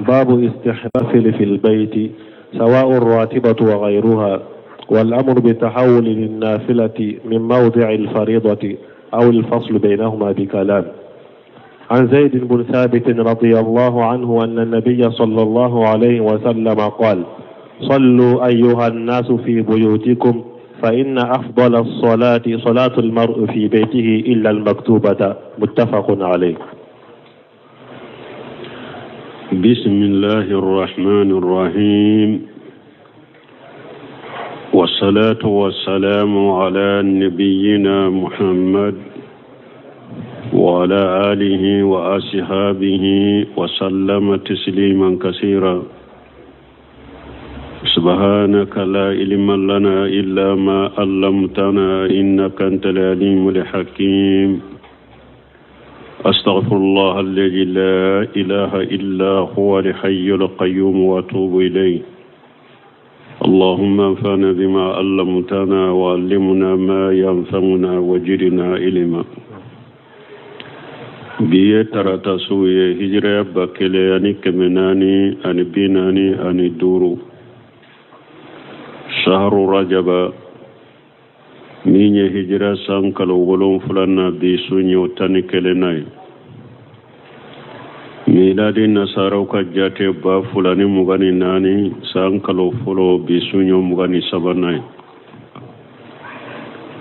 باب استحباب في البيت سواء الراتبة وغيرها، والأمر بتحول للنافلة من موضع الفريضة أو الفصل بينهما بكلام. عن زيد بن ثابت رضي الله عنه أن النبي صلى الله عليه وسلم قال: صلوا أيها الناس في بيوتكم فإن أفضل الصلاة صلاة المرء في بيته إلا المكتوبة. متفق عليه. بسم الله الرحمن الرحيم، والصلاة والسلام على نبينا محمد وعلى آله وأصحابه وسلم تسليما كثيرا. سبحانك لا علم لنا إلا ما علمتنا إنك أنت العليم الحكيم. أستغفر الله الذي لا إله إلا هو الحي القيوم وأتوب إليه. اللهم انفعنا بما علمتنا وعلمنا ما ينفعنا وزدنا علما. biye tarata suye hijira bakele ani kemenani ani binani ani duru shahru rajaba minye hijira sankalo wolon fulana bi sunyo tani kelenai miladi nasaraw ka jate ba fulani mugani nani sankalo fulo bi sunyo mugani sabanai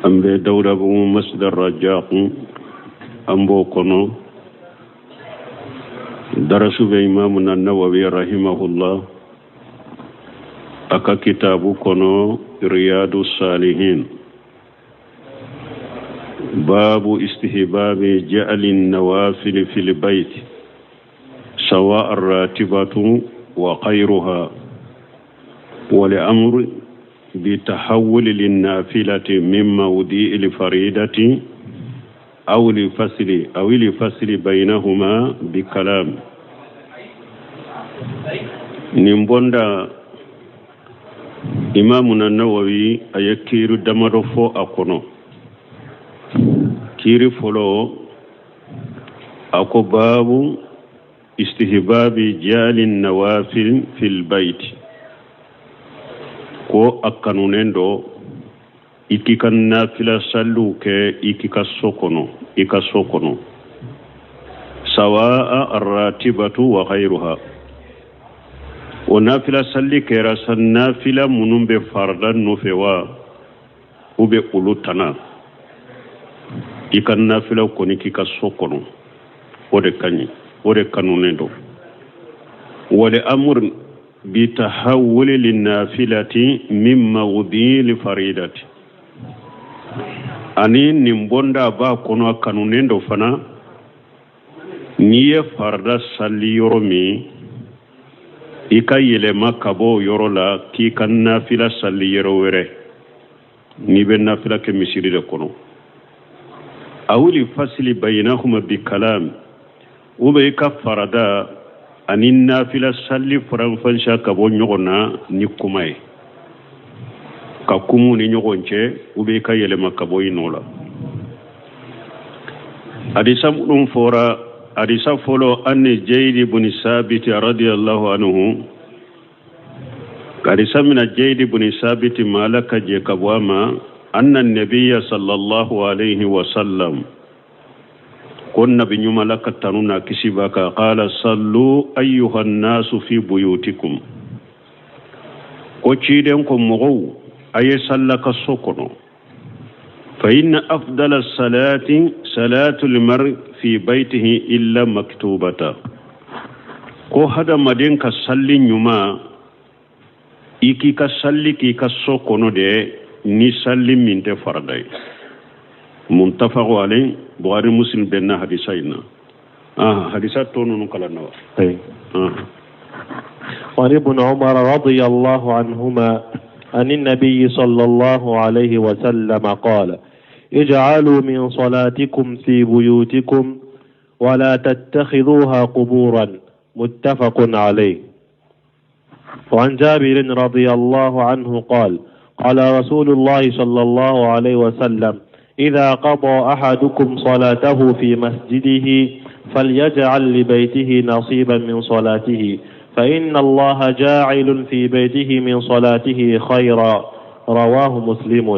ambe dawda bu masjid ar-rajaq ambo kono darasu be Imam an-Nawawi rahimahullah aka kitabu kono Riyadus Salihin babu istihbabi ja'alin nawafil fil bayt sawa ar-ratibatu wa khayruha wa li'amr bi tahawul lin-nafilati mimma wudi'il faridati aw li fasli baynahuma bi kalam. Nimbonda Imam an-Nawawi ayakiru damado fo akono kiri folo ako babu istihbabi jalin nawafil fil bayt ko akanunendo ikika nafila sallu ke ikika sokono sawa ar-ratibatu wa ghayruha. O nafila salli kera san nafila munumbe fardan nufewa ube ulutana ikan nafila koni kika sokono ode kanunendo wale amr bi tahawul lin nafilati mimma wudi li faridati ani nimbonda ba kono kanunendo fana niye farda salli yoromi ika yelema kabo yorola ki kan nafila salli yero were ni be nafila ke misiri de kono awli fasli baynahuma bi kalam ube ka farada ani nafila salli faran fansha kabo nyogona ni kumay ka kumu ni nyogonche ube ka yelema kabo inola adisa mudum fora hadisa folo anni Zayd ibn Sabit radiyallahu anhu hadisa mina Zayd ibn Sabit malaka je kabwama anna nabiyya sallallahu alayhi wa sallam kunna bi malaka tanuna kisibaka qala sallu ayyuhan nasu fi buyutikum ko ciden ko mogo aye sallaka sokono فإن أفضل الصلاة صلاة المرء في بيته إلا مكتوبة ko hada madin ka salli nyuma iki ka salli ki ka sokono de ni salli min te fardai muntafaqu alay Bukhari Muslim benna hadisaina hadisa tonu kala nawa wa ibn Umar radiyallahu anhuma an an-nabiy sallallahu alayhi wa sallam qala اجعلوا من صلاتكم في بيوتكم ولا تتخذوها قبورا. متفق عليه. وعن جابر رضي الله عنه قال قال رسول الله صلى الله عليه وسلم إذا قضى أحدكم صلاته في مسجده فليجعل لبيته نصيبا من صلاته فإن الله جاعل في بيته من صلاته خيرا. رواه مسلم.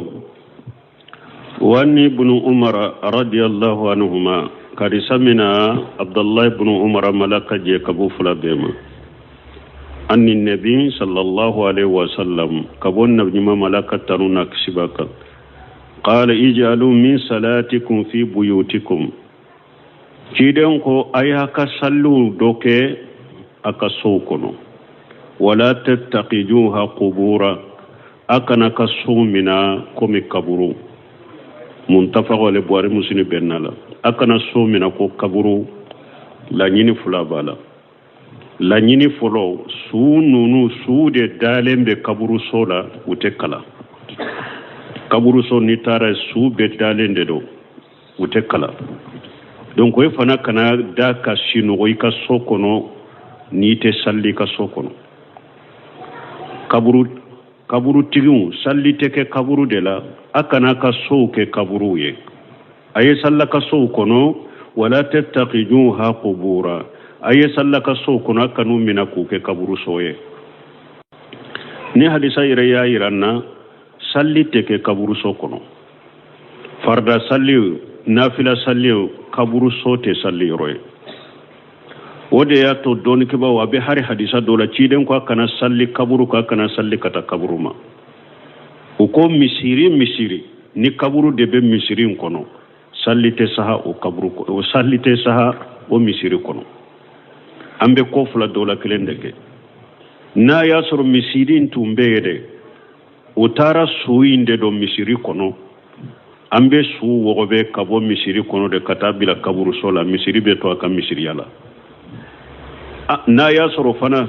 وأن ابن عمر رضي الله عنهما قد سمنا عبد الله بن عمر ملك جيكبو فلابيما أن النبي صلى الله عليه وسلم كبون نبي ملك تنونا كسباك قال اجعلوا من صلاتكم في بيوتكم كيدنكو أيهاك صلوا دوكي أكسوكنو ولا تتقجوها قبورا أكنا كسومنا كومي كبرو منتفق لبواري مسلم بنالا أكنا سومنا كو كبرو لا نيني فلا بالا لا نيني فلو سو نونو سو دي دالين بي كبرو سولا وتكلا كبرو سو نتارا سو بي دالين دي دو وتكلا donc we fana kana da ka sino o ka sokono ni te salli ka sokono kaburu tigun salli te ke kaburu de la akana ka so ke kaburu ye aye sallaka so kono wala tattaqijuha qubura aye sallaka so kono kanu mina ku ke kaburu soye ni hadisa ire ya iranna salli te ke kaburu so kono farda salli nafila salli kaburu sote salli roye wode ya to doni ke ba wa be hari hadisa dola ciden ko kana salli kaburu ko kana salli kata kaburu ma ko misiri ni kaburu de be misiri kono salli te saha o kaburu ko salli te saha o misiri kono ambe ko fula dola kelendeke na ya soro misiri tumbede o tara suinde do misiri kono ambe su wogobe kabo misiri kono de katabila kaburu sola misiri be to aka misiri yala na ya soro fana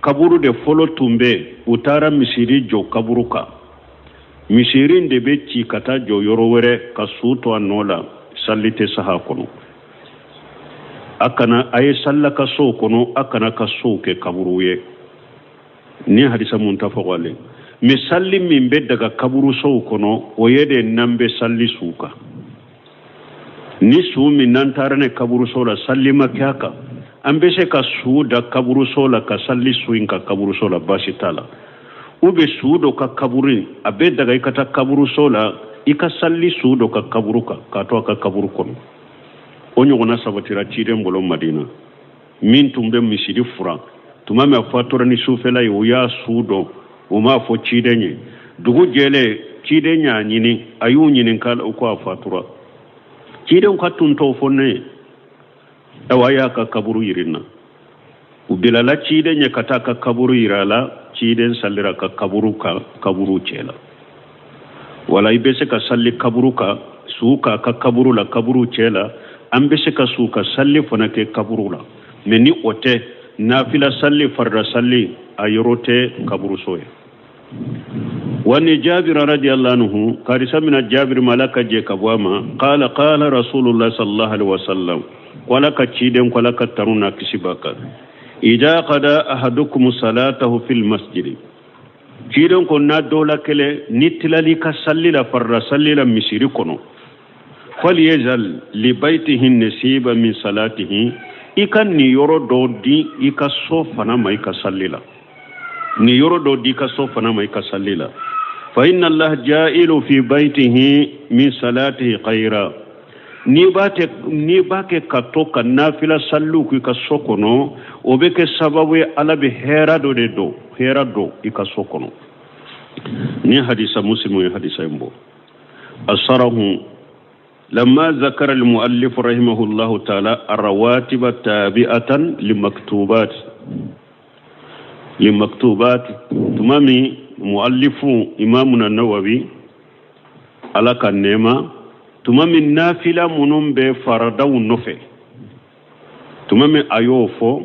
kaburu de folo tumbe utara misiri jo kaburu ka misiri de be ci kata jo yoro were ka suto anola sallite saha kono akana ay sallaka so kono akana ka so ke kaburu ye ni hadisa muntafaqale mi salli min be daga kaburu so kono o yede nambe salli suka ni su min nan tarane kaburu so la salli makaka ambe se ka su da kaburu so la ka salli su in ka kaburu so la basitala ube su do ka kaburi abe daga ikata kaburu so la ika salli su do ka kaburu ka to ka kaburu kono onyo gona sabatira tire mbolo madina min tumbe misidi fura tuma me fatora ni sufela yo ya sudo o ma fo cidenye dugu jele cidenya nyini ayu nyini kala ko fatura ciden ka tunto fonne awaya ka kaburu yirina ubilala cidenye kata ka kaburu yirala ciden sallira ka kaburu cela wala ibese ka salli kaburu ka suka ka kaburu la kaburu cela ambese ka suka salli fona ke kaburu la meni ote nafila salli farda salli ayrote kaburu soye wani jabir radiyallahu anhu karisa min jabir malaka je kabwama qala rasulullah sallallahu alaihi wasallam wala ka ciden wala ka taruna kisibaka idha qada ahadukum salatahu fil masjid ciden ko na dola kele nitlali ka salli la farda salli la misiri kono falyazal li baytihi nasiba min salatihi ikan ni yoro do di ika so fana mai ka sallila ni yoro do di ka so fana mai ka sallila fa inna allah ja'ilu fi baytihi min salatihi khayra ni ba ke ka to ka nafila sallu ku ka so kono o be ke sababu ala be hera do ika so kono ni hadisa muslim hadisa imbo asarahu لما ذكر المؤلف رحمه الله تعالى الرواتب تابعة لمكتوبات تمامي مؤلف إمامنا النووي على كنما تمامي النافلة منهم بفرد النفع تمامي أيوفو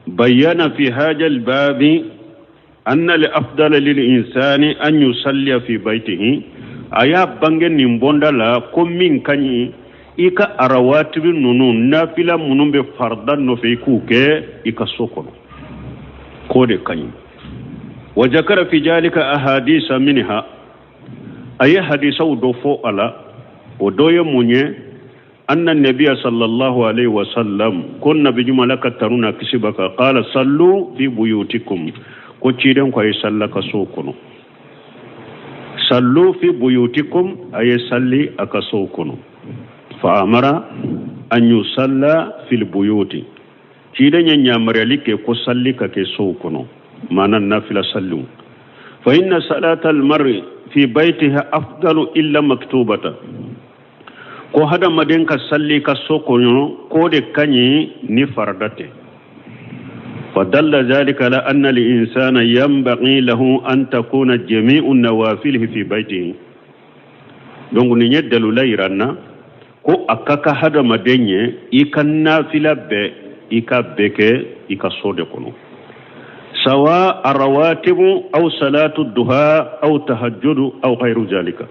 بيان في هذا الباب أن الأفضل للإنسان أن يصلي في بيته aya bangen ni mbonda la komin kanyi ika arawatibi nunu nafila munumbe farda no fe kuke ika sokono kode kanyi wajakara fi jalika ahadisa minha aya hadisa udofo ala odoye munye أن النبي صلى الله عليه وسلم كنا بجملة ترونا كسبك قال صلوا في بيوتكم كتيرن كوي سلك سوكنو صلوا في بيوتكم أي صلي أكسوكنو فأمر أن يصلى في البيوت تيرن ينمر لك كسلي كسوكنو ما النافلة صلوا فإن صلاة المرء في بيتها أفضل إلا مكتوبة ko hada maden ka salli ka sokono ko de kanyi ni fardate fadalla zalika la anna li insana yanbaghi lahu an takuna jami'un nawafilihi fi baytihi donc ni nyeddalu layranna ko akaka hada madenye ikanna filabe ikabeke ikasode kono sawa arawatibu aw salatu duha aw tahajjudu aw ghayru zalika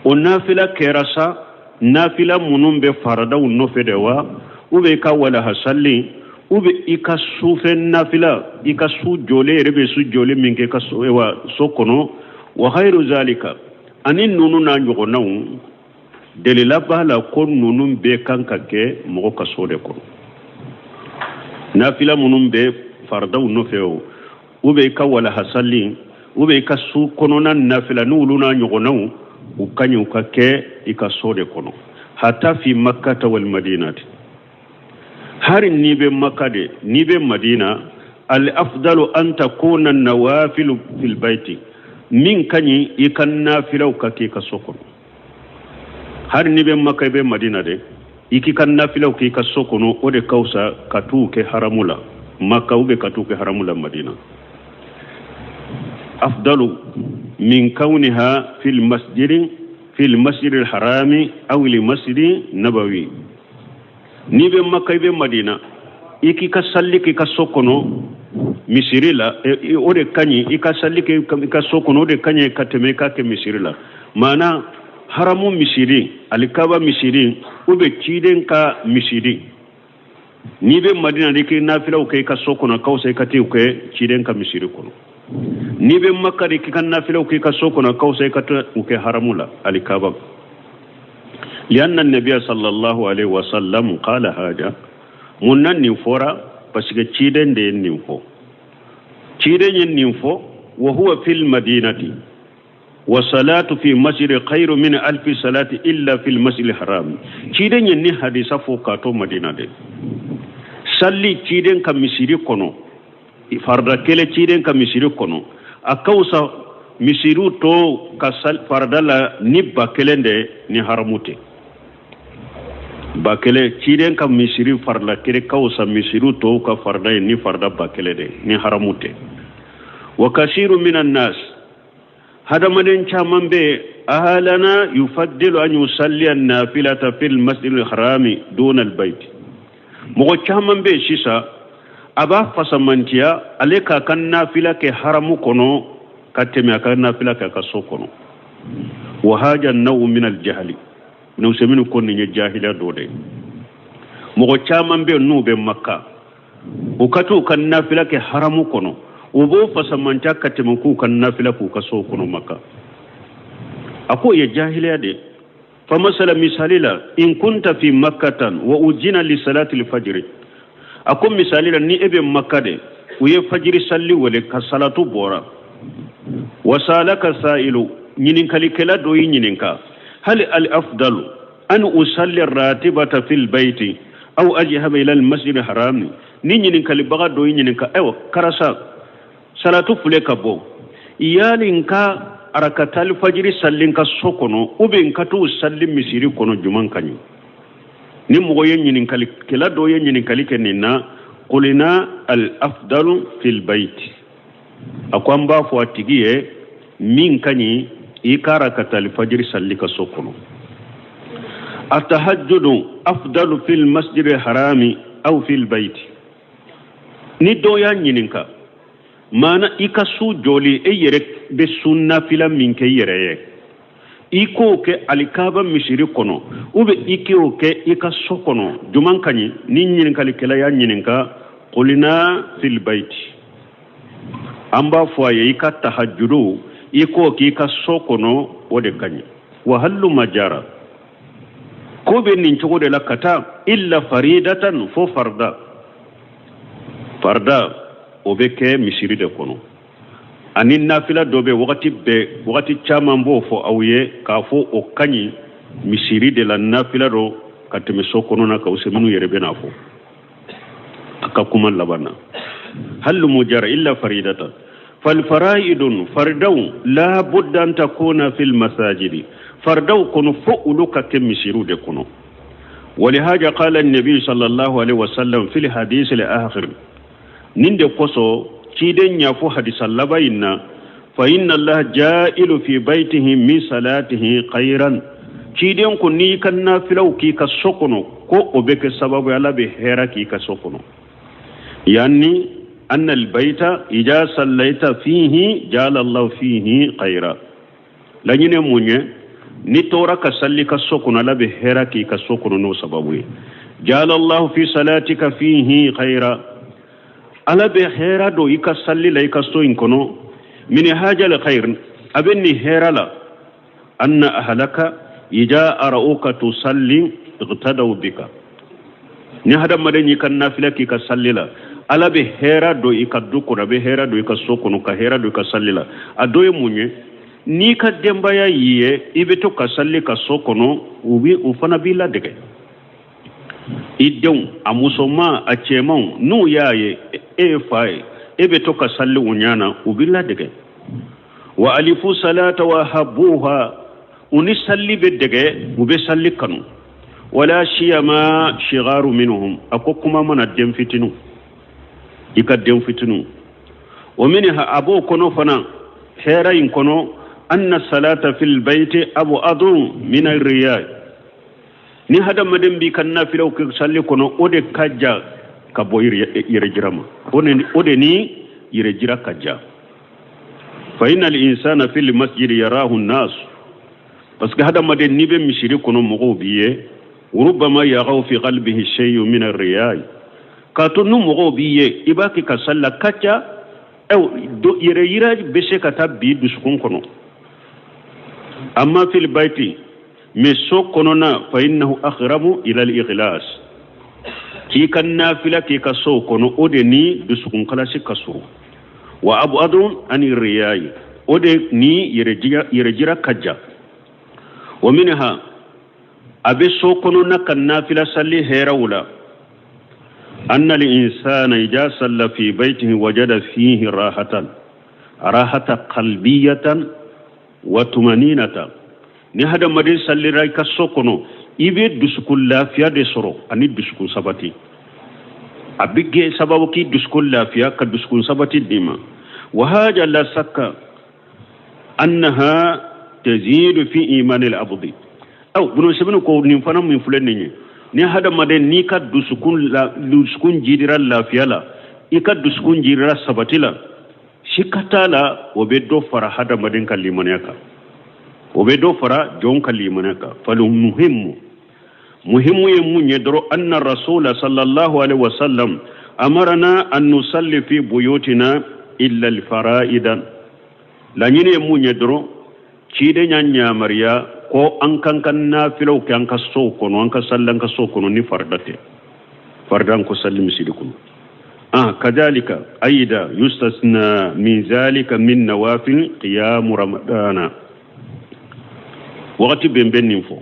onafila kerasa nafila munun be farada unno fedewa ube ka wala hasalli ube ikasufe nafila ikasu jole rebe su jole minke kaso ewa sokono wa khairu zalika anin nunu na nyogo naw delila bala ko nunun be kanka ke mo kaso de ko nafila munun be farada unno fewo ube ka wala hasalli ube ikasu kono na nafila nulu na nyogo naw ukanyu kake ikasode kono hata fi makkah wal madinati harin nibe makade nibe madina al afdalu an takuna nawafil fil baiti min kanyi ikan nafilau kake kasoko harin nibe makka be madina de iki kan nafilau ke kasoko no ode kausa katuke haramula makka ube katuke haramula madina أفضل من كونها في المسجد الحرام أو المسجد النبوي نيبي مكة يبي مدينة إيكي كسالي كي كسوكونو مسيريلا أودي كاني إكسالي كي كسوكونو أودي كاني كتميكا كمسيريلا مانا حرامو مسيري الكابا مسيري أودي تشيدين كا مسيري نيبي مدينة ديكي نافلا وكي كسوكونو كوسي كتي وكي تشيدين كا مسيري كونو nibe makari kikan nafila uki kasoko na kausa ikata uke haramula alikaba lianna an-nabiy sallallahu alaihi wasallam qala haja munnan ni fora pasiga ciden de ninfo ciden ninfo wa huwa fil madinati wa salatu fi masjid khairu min alf salati illa fil masjid haram ciden ni hadisa fo kato madina de salli ciden kam misiri kono farda kele ciden ka misiri kono akausa misiru to kasal fardala ni bakelende ni haramute bakele ciden ka misiri farla kele kausa misiru to ka farda ni farda bakelede ni haramute wa kasiru minan nas hada maden chaman be ahalana yufaddilu an yusalli an-nafilata fil masjidil harami duna al-bayt mo chaman be shisa aba fasamantiya aleka kan nafila ke haramu kono kateme kan nafila ke kaso kono wa haja naw min al jahli no seminu kon ni jahila dode mo chaman be no be makka o katu kan nafila ke haramu kono o bo fasamantiya kateme ku kan nafila ku kaso kono makka ako ye jahila de fa masala misalila in kunta fi makkatan wa ujina li salati al fajr akum misalila ni ebe makade uye fajiri salli wale ka salatu bora wasalaka sailu nyinin kalikela do yininka hal al afdalu an usalli ratibata fil bayti aw ajhab ila al masjid haram ni nyinin kalibaga do yininka ewa karasa salatu fule kabo iyalinka arakatal fajiri sallinka sokono ube nkatu salli misiri kono juman kanyu ni mogo yenyinin kala do yenyinin kenina qulina al afdalu fil bayt akwamba fo atigiye min kanyi ikara katal fajr sallika sokono atahajjudu afdalu fil masjid al harami aw fil bayt ni do yanyininka mana ikasu joli eyere be sunna fila min ke yereye iko ke alikaba misiri kono ube ikeo ke ika sokono juman kanyi ni nyin kalikela ya nyininka qulina fil bait amba foye ika tahajjudu iko ke ika sokono wode kanyi wa hallu majara ko be nin cogo de la kata illa faridatan fo farda o be ke misiri de kono ani nafila do be wakati caman bo fo awye ka fo o kanyi misiri de la nafila do kateme so kono na ka useminu yere be na fo aka kuma labana hal mujara illa faridatan fal faraidun fardaw la budda an takuna fil masajidi fardaw kono fo uluka ke misiru de kono ولهذا قال النبي صلى الله عليه وسلم في الحديث الآخر نند قصو كيدن يفو حديث اللبين فإن الله جائل في بيته من صلاته خيرا كيدن كني كنا فلو كي كسوكنو كو أبك سبب على بهيرا كي كسوكنو يعني أن البيت إذا صليت فيه جعل الله فيه خيرا لأنه مني ni tora ka salli ka sokono la be hera ki ka sokono no sababu jala Allah fi salatika fihi khaira ala be hera do ika salli la ika so inkono min haja al khair abenni hera la anna ahlaka ija arauka tusalli iqtadaw bika ni hada madani kan nafila ki ka salli la ala be hera do ika dukura be hera do ika sokono ka hera do ika salli la adoye munye ni ka dembaya yiye ibe to ka salli ka sokono ubi ufana bila dege idon amusoma a cemon nu yaye fai ibe to ka salli unyana ubilla dege wa alifu salata wa habuha uni salli be dege ube salli kanu wala shiyama shigaru minhum akokuma mana dem fitinu ika dem fitinu wa minha abu kono fana hera in kono أن الصلاة في البيت أبو أدو من الرياء ni hada maden bi kan nafila ko salli kono ode kajja ka boyir yere jirama ode ni yere jira kajja fa innal insana fil masjid yarahu an-nas parce que hada maden ni be mishiri kono mo biye rubama yaghaw fi qalbihi shay'un min ar-riya ka to no mo biye ibaki ka salla kajja do yere yira be se ka tabbi duskun kono أما في البيت مسوق كنونا فإنه أخرب إلى الإخلاص كي كان نافلة كي كسوق كنو أدني بسكون كلاسي كسو وأبعد عن الرياء أدني يرجع كجا ومنها أبي سوق كنونا كان نافلة سلي هيرولا أن الإنسان إذا صلى في بيته وجد فيه راحة قلبية watumaninata ni hada madin sallira ka sokono ibe duskul lafiya de soro ani duskul sabati abige sababu ki duskul lafiya ka duskul sabati dima wa haja la sakka annaha tazidu fi iman al abdi aw bunu sebnu ko nim fanam min fulenni ni hada madin ni ka duskun jidira lafiya la ika duskun jidira sabati la shikatala obedo fara hada madin kalimanaka obedo fara jon kalimanaka falu muhimmu yemunye doro anna rasul sallallahu alaihi wasallam amarna an nusalli fi buyutina illa al faraidan la nyine yemunye doro cide nyanya mariya ko an kankan nafilo kan ka so kono an ka sallan ka so kono ni fardate fardan ko sallim sidikun كذلك أيضا يستثنى من ذلك من نوافل قيام رمضان وقت بين فو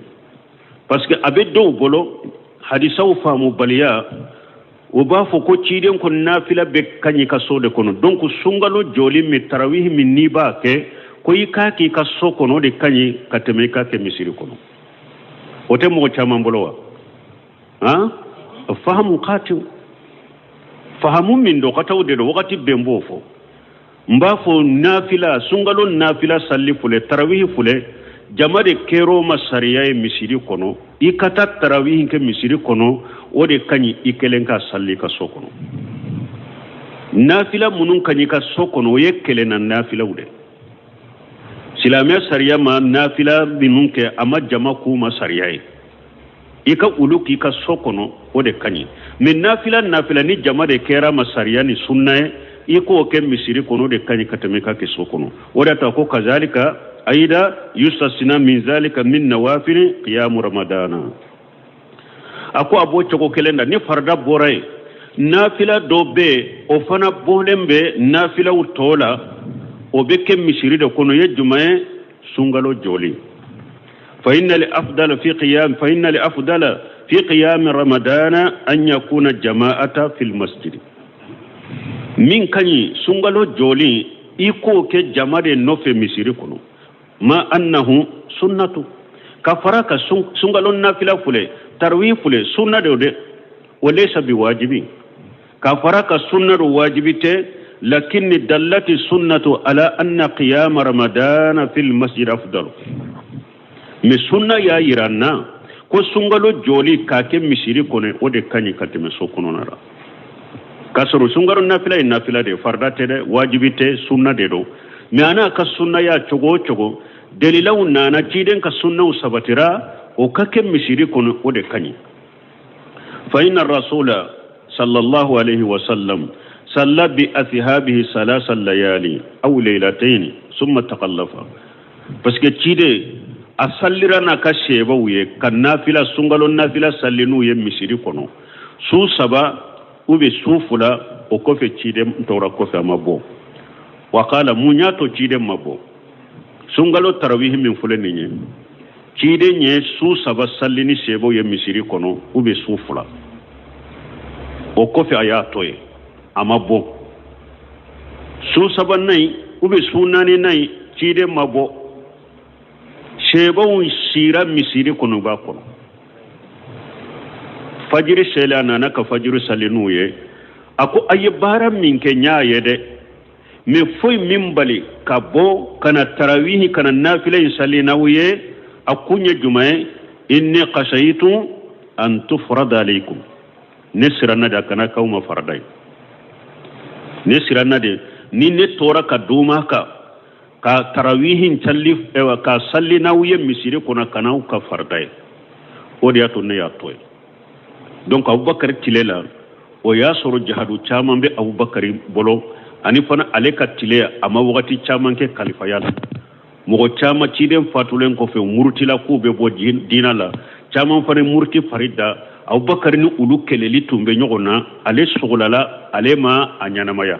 parce que abedo bolo hadisa fa mu baliya o ba fo ko ciden ko nafila be kanyi ka so de kono donc sungalo joli mi tarawih min ni ba ke ko yika ki ka so kono de kanyi ka teme ka ke misiri kono o te mo chama bolo wa fahamu qatiu fahamu min do kataw de wakati bembo fo mba fo nafila sungalo nafila salli fule tarawih fule jamade kero masariya e misiri kono ikata tarawih ke misiri kono ode kanyi ikelenka salli ka sokono nafila munun kanyi ka sokono yekelena nafila ude silamia sariya ma nafila binunke ama jama ku masariya e ika uluki ka sokono ode kanyi min nafila ni jamade kera masariya ni sunna iko ke misiri kono de kanyi katemeka ke sokono oda ta ko kazalika aida yustasina min zalika min nawafil qiyam ramadana ako abo chogo kelenda ni farda boray nafila dobe o fana bolembe nafila utola o beke misiri de kono yejumae sungalo joli fa inna li afdala fi qiyam ramadana an yakuna jama'ata fil masjid min kani sungalo joli iko ke jamade nofe misiri kono ma annahu sunnatu kafaraka sungalo nafila fule tarwi fule sunna de walaysa biwajibi kafaraka sunna wajibite lakin dallati sunnatu ala anna qiyam ramadana fil masjid afdal mi sunna ya iranna ko sungalo joli kake misiri kono ode kanyi katime sokono nara kasoro sungaro nafila de farda tede wajibite sunna de do mi ana ka sunna ya chogo dalilaw nana ciden ka sunna sabatira o kake misiri kono ode kanyi fa inna rasula sallallahu alayhi wa sallam salla bi athabihi salasa layali aw laylatayn thumma taqallafa parce que cide asallira na ka sheba wuye kan nafila sungalo nafila sallinu ye misiri kono su saba ube sufula o kofe cide mtora kofe mabo wa qala munyato cide mabo sungalo tarawih min fulani nye cide nye su saba sallini shebo ye misiri kono ube sufula o kofe ayatoye amabo su saba nai ube sunani nai cide mabo shebo sira misiri kono ba kono fajiri shela nana ka fajiri salinu ye ako ayibara min ke nyaaye de me foy mimbali ka bo kana tarawih kana nafila salina wiye akunya jumae inni qashaytu an tufrada alaykum nesirana da kana kauma fardai nesirana de ni ne tora ka duma ka tarawihin challif ewa ka sallina wiye misiri kuna kana ka fardai odi ato ne atoy donc abubakar tilela o ya soro jihadu chaman be abubakar bolo ani fana aleka tileya ama wakati chaman ke khalifa yalla mo chama ciden fatulen ko fe murtila ko be bo dina la chaman fane murti farida abubakar ni ulu keleli tumbe nyogona ale sugulala ale ma anyana maya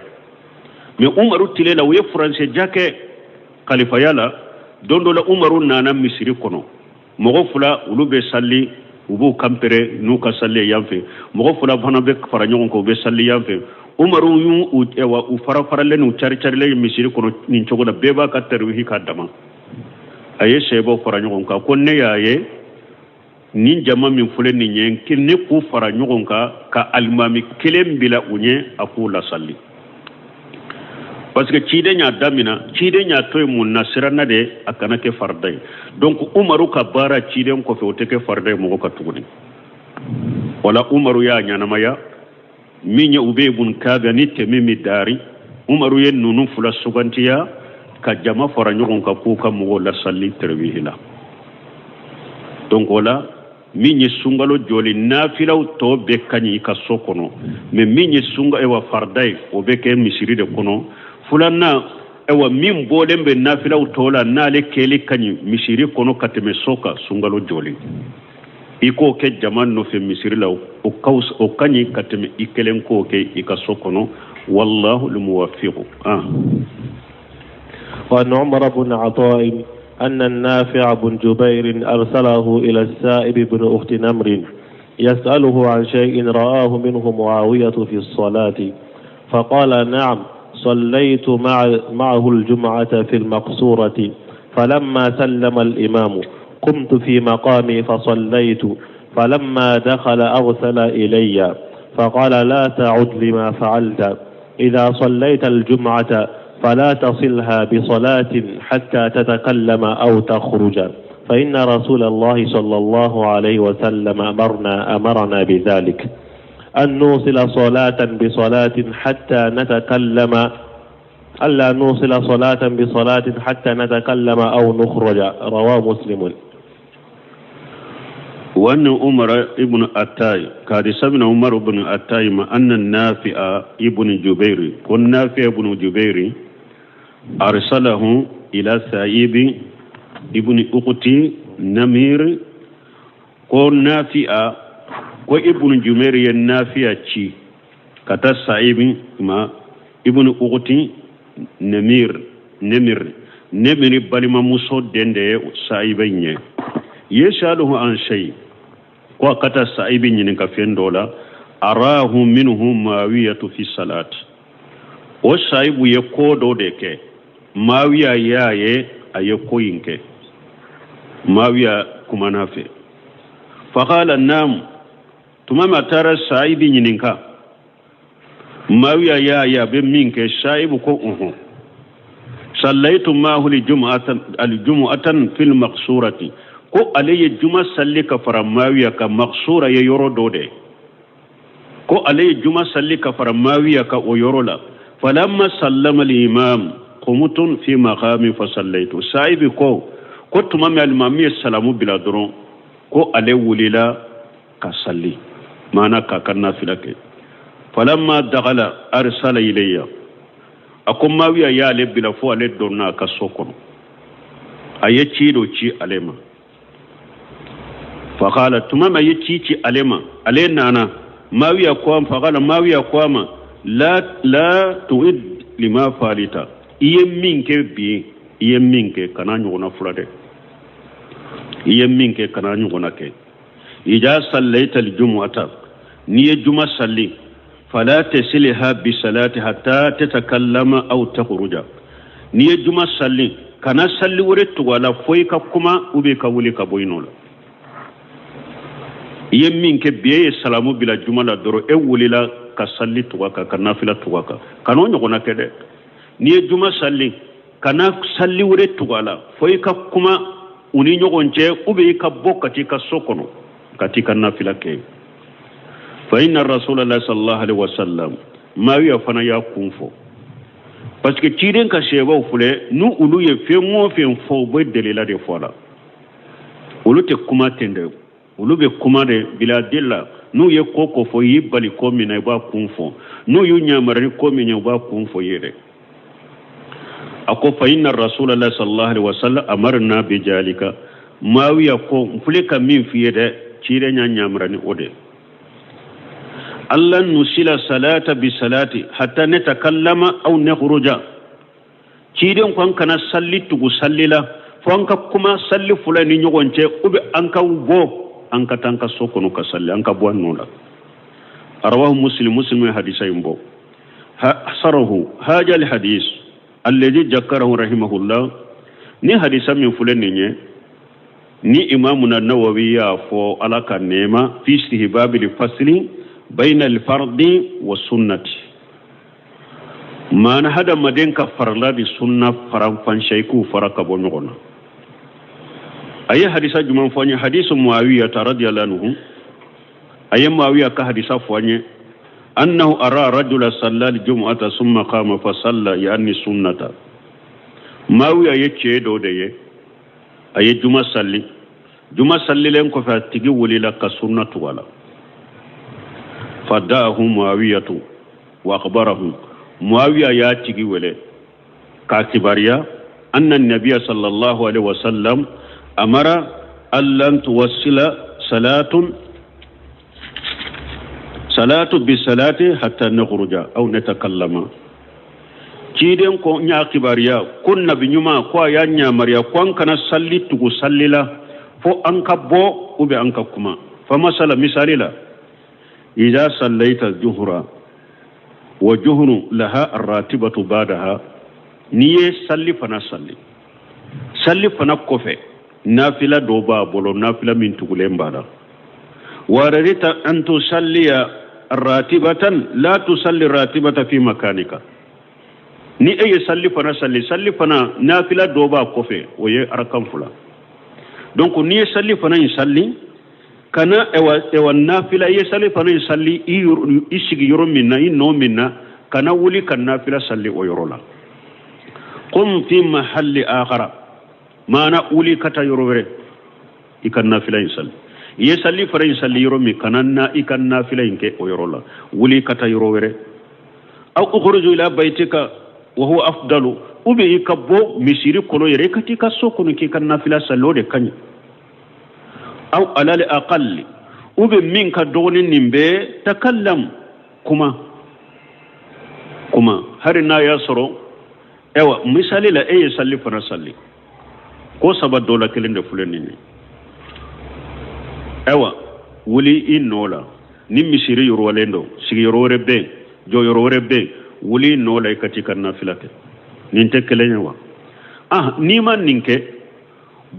me umaru tilela we français jake khalifa yalla dondo la umaru nana misiri kono mo fula ulu be salli ubu kampere nuka salli yamfe mo fula bana be fara nyogon ko be salli yamfe umaru yu ewa u fara lenu chari le misiri kono nin chogoda beba ka terwi ka dama aye sebo fara nyogon ka konne yaye nin jama min fule ni nyen kinne ku fara nyogon ka almami kelem bila unye akula salli parce que cide nya damina cide nya toy mun nasirana de akana ke fardai donc umaru ka bara cide ko fe oteke fardai mo ka tuguni wala umaru ya nya namaya minya ube bun kaga ni temimi dari umaru yen nunu fula sugantiya ka jama fara nyogon ka ku ka mo la salli terwihila donc wala minye sungalo joli nafilaw to be kanyi ka sokono me minye sunga ewa fardai o be ke misiri de kono fulanna ewa min bolembe nafilaw tola nale keli kanyi misiri kono kateme soka sungalo joli iko ke jaman no fe misiri law o kaus o kanyi kateme ikelen ko ke ikaso kono wallahu almuwaffiq wa umar ibn ata'i أن النافع بن جبير أرسله إلى السائب بن أخت نمر يسأله عن شيء رآه منه معاوية في الصلاة فقال نعم صليت معه الجمعة في المقصورة فلما سلم الإمام قمت في مقامي فصليت فلما دخل أرسل إلي فقال لا تعد لما فعلت إذا صليت الجمعة فلا تصلها بصلاة حتى تتكلم أو تخرج فإن رسول الله صلى الله عليه وسلم أمرنا بذلك أن نوصل صلاة بصلاة حتى نتكلم ألا نوصل صلاة بصلاة حتى نتكلم أو نخرج رواه مسلم. وأن عمر ابن أتاي قال سمعنا عمر بن أتاي ما أن النافع ابن جبير والنافع ابن جبير أرسله إلى سعيد ابن أختي نمير قال نافع ko ibnu jumair yen nafiya ci kata sa'ib ma ibnu uqti nemir balima muso dende sa'ibenye yeshaluhu an shay ko kata sa'ibin ni ka fendola arahu minhu mawiyatu fi salat o sa'ibu ye kodo de ke mawiya yaye aye koyinke mawiya kuma nafe faqala nam tumama tara sa'ibin ni ka mawiya yaye be minke sa'ibu ko صليت معه الجمعة في المقصورة كو علي الجمعة صليك فرماوية كمقصورة يورو دودي كو علي الجمعة صليك فرماوية كأيورولا فلما سلم الإمام قمت في مقام فصليت سايبي كو تمامي المامي السلام بلا درون كو علي وليلا كصلي مانا كاكنا فلك فلما دخل أرسل إلي akom mawiya ya le bila fo ale donna ka sokono aye cido ci alema fa qala tumama ye ci alema ale nana mawiya ko fa qala mawiya ko ma la tuid lima falita iye minke kana nyona fulade iye minke kana nyona ke ija sallaita aljum'ata niye juma salli فلا تسلها بصلاة حتى تتكلم أو تخرج ني جمع صلي كان صلي ورت ولا فويك كما وبك ولك بوينولا يمين كبيه السلام بلا جملة درو لا كصلي توكا كنافلة توكا كانوا نقولنا كده ني جمع صلي كان صلي ورت ولا فويك كما وني نقولنجه وبك بوكتي كسوكونو كتي كنافلة كي فإن الرسول الله صلى الله عليه وسلم ما يفنى يكونفو parce que tiren ka sheba fule nu ulu ye fe mo fe fo bo delila de fola ulu te kuma tende ulu be kuma de bila dilla nu ye koko fo yibali ko mina ba kunfo nu yu nyamari ko mina ba kunfo yede ako fa inna rasul allah sallallahu alaihi wasallam amarna bi jalika ma wiya ko fule ka min fiye de tire nya nyamrani ode Allah nusila salata bi salati hatta natakallama aw nakhruja ciden ko kana salli tugu sallila fonka kuma salli fulani nyogonce ube anka go anka tanka sokono ka salli anka bonnola arwahu muslim hadisa imbo hasarahu haja al hadis alladhi jakkarahu rahimahullah ni hadisa min fulani ni imamuna nawawi ya fo alaka nema fi istihbabil fasli بين الفرض والسنة ما هذا مدين كفر لا بالسنة فرام فانشيكو فرق بنغنا أي حديث جمع فاني حديث معاوية رضي الله عنه أي معاوية كحديث فاني أنه أرى رجل صلى الجمعة ثم قام فصلى يعني سنة معاوية يتشهدو دي أي جمعة صلي لنكو فاتقي وليلك سنة ولا فداه معاوية وأخبره معاوية ياتي وله كاتباريا أن النبي صلى الله عليه وسلم أمر أن لن توصل صلاة بصلاة حتى نخرج أو نتكلم كيدن كو نيا كباريا كنا بنيما كو يا نيا مريا كون كان صلي تو صلي لا فو أنك بو وبي أنك كما فمثلا مثال لا إذا صليت الظهر وجهر لها الراتبة بعدها نيه صلي فنا صلي فنا كوفي نافلة دوبا بولو نافلة من تقولين بعد وردت أن تصلي الراتبة لا تصلي الراتبة في مكانك ni ay salli fana nafila doba kofe oye arkan fula donc ni salli fana salli kana ewa nafila ye salli fana salli isigi yoro minna no minna kana wuli kan nafila salli o yorola qum fi mahalli akhara mana wuli kata yorore ikan nafila salli ye salli fana salli yoro mi kananna ikan nafila inke o yorola wuli kata yorore aw ukhruju ila baytika وهو أفضل أبي كبو مسيري كلو يريكتي كسو كنو كي كان نافلة سلو دي كني أو على الأقل ube min ka dogni nimbe takallam kuma hari na ya soro ewa misali la salli fana salli ko saba dola kelen de fulani ni ewa wuli inola ni misiri yorolendo sigi yorore be jo yorore be wuli inola ikati kan nafilate ninte kelenya wa ni man ninke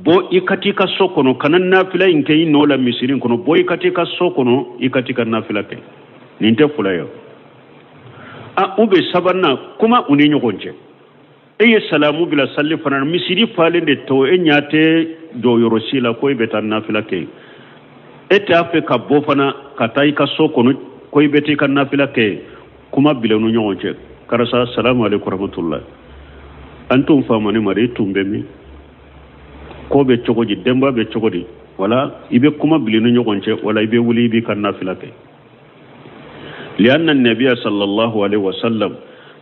bo ikati ka sokono kanan nafila inke inola misiri kono bo ikati ka sokono ikati kan nafilate ninte fulayo ube sabanna kuma uni nyogonje salamu bila salli fana misiri falende to nyate do yorosila ko ibeta nafila ke ete afe ka bo fana katai ka sokono ko ibeti kan nafila ke kuma bila no nyogonje karasa assalamu alaikum warahmatullah antum famani mari tumbe mi ko be chogoji demba be chogodi wala ibe kuma bila no nyogonje wala ibe wuli bi kan nafila ke لأن النبي صلى الله عليه وسلم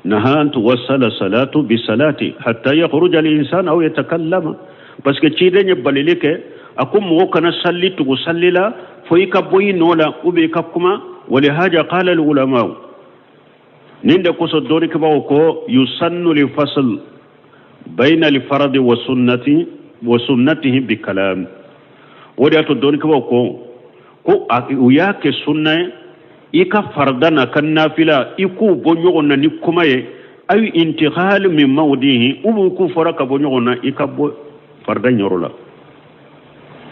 نهى أن توصل صلاة بصلاة حتى يخرج الإنسان أو يتكلم بس كتيرين يبالي لك أكون موكنا صلي تغسلي لا فيك بوي نولا وبيك كما ولهذا قال العلماء نند كوسو دوري كباوكو يسن لفصل بين الفرض وسنته بكلام ودياتو دوري كباوكو كو وياك سنة ika fardana kan nafila iku bonyogona ni kumaye ay intiqal min mawdihi ubu ku faraka bonyogona ika bo farda nyorola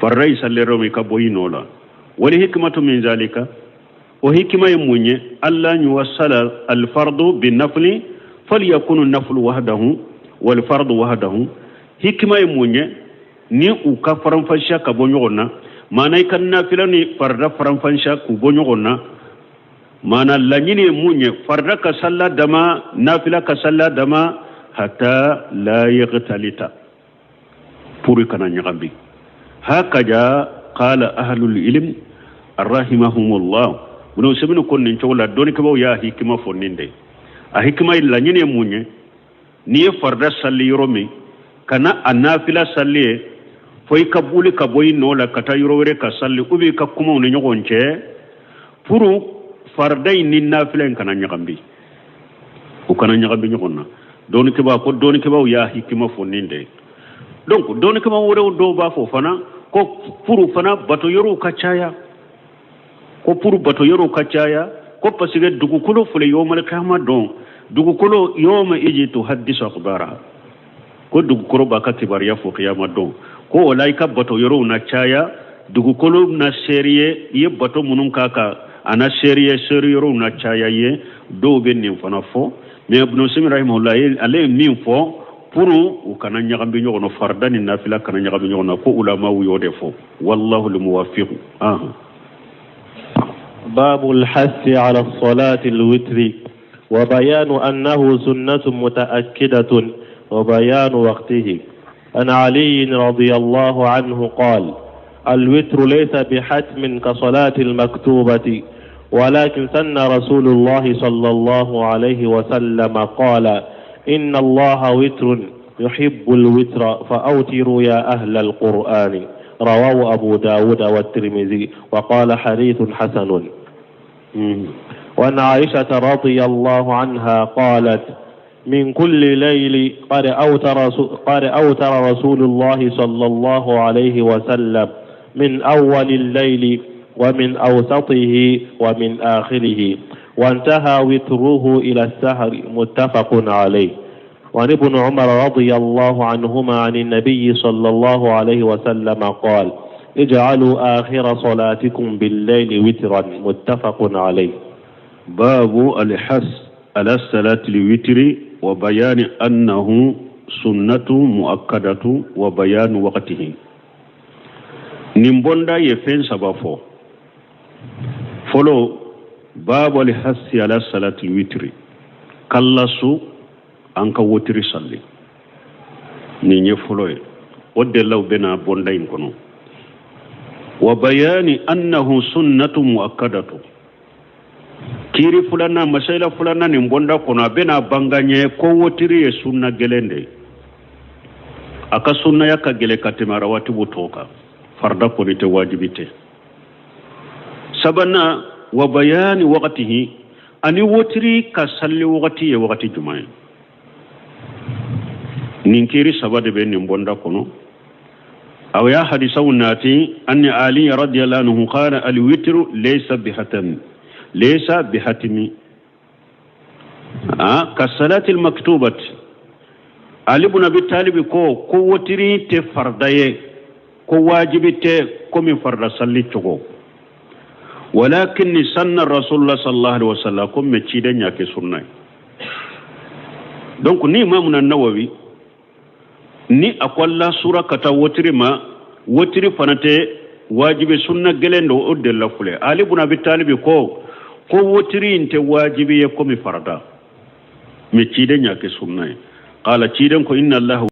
farra isallero mi ka boyinola wali hikmatu min zalika wa hikma yamunye alla yuwassala al fardu bin nafli falyakun an naflu wahdahu wal fardu wahdahu hikma yamunye ni u ka faran fansha ka bonyogona manay kan nafila ni farda faran fansha ku bonyogona mana lanyini munye farda ka salla dama nafila ka salla dama hatta la yaghtalita puri kana nyagambi hakaja qala ahlul ilm rahimahumullah bunu sebinu kon nin chola doni ko ya hikima foninde a hikima lanyini munye ni farda salli yoromi kana anafila salli foi kabuli ka boy nola kata yorore ka salli ubi ka kuma on nyogonche puru farday ni nafilen kana nyagambi o kana nyagambi nyogonna doni ke ba ya hikima foninde donc doni ke ba wore do ba fo fana ko puru fana bato yoro kachaya ko pasige dugu kulo fule yomal kama don dugu kulo yoma iji to hadisu akhbara ko dugu kulo ba katibar ya fo qiyama don ko olaika bato yoro na chaya dugu kulo na seriye ye bato munun kaka ana seriye yoro na chaya ye do be nim fana fo me ibn simi rahimahullah ale min fo puru ukana nyagambi nyono fardani nafila kana nyagambi nyono ko ulama wu yode fo wallahu almuwaffiq باب الحث على الصلاة الوتر وبيان أنه سنة متأكدة وبيان وقته. عن علي رضي الله عنه قال: الوتر ليس بحتم كصلاة المكتوبة، ولكن سن رسول الله صلى الله عليه وسلم قال: إن الله وتر يحب الوتر فأوتروا يا أهل القرآن. رواه أبو داود والترمذي وقال حديث حسن. وعن عائشة رضي الله عنها قالت: من كل ليل قد أوتر رسول الله صلى الله عليه وسلم، من أول الليل ومن أوسطه ومن آخره، وانتهى وتره إلى السحر. متفق عليه. وعن ابن عمر رضي الله عنهما عن النبي صلى الله عليه وسلم قال: اجعلوا آخر صلاتكم بالليل وترا. متفق عليه. باب الحث على الصلاة الوتر وبيان أنه سنة مؤكدة وبيان وقته. نمبوندا يفين سبافو فلو باب الحث على الصلاة الوتر كاللاسو أنك وتر صلي نيني فلوي ودلو بنا بوندا ينكونو وبيان أنه سنة مؤكدة. kiri fulana masaila fulana ni mbonda kuna bena banganye ko wotiri ye sunna gelende aka sunna yaka gele katimara wati butoka farda ko nite wajibite سبنا وبيان وقته أني وتري كسل وقتي وقت جمعة ننكيري سبب بين نبوندا كنو أو يا حديث ناتي أن علي رضي الله عنه قال الوتر ليس بحتم ليس بحتم كالصلاة المكتوبة علي بن أبي طالب كو وتري تفرداي كو واجب كم فرد صلي تشوكو ولكن سن الرسول الله صلى الله عليه وسلم كم متشيدن ياكي سنة دونك ني إمامنا النووي ni akwalla sura kata wotiri fanate wajibi sunna gelendo o de la fule ali ibn abi talib ko wotiri inte wajibi ko mi farada mi cide nyake sunna qala ciden ko inna allah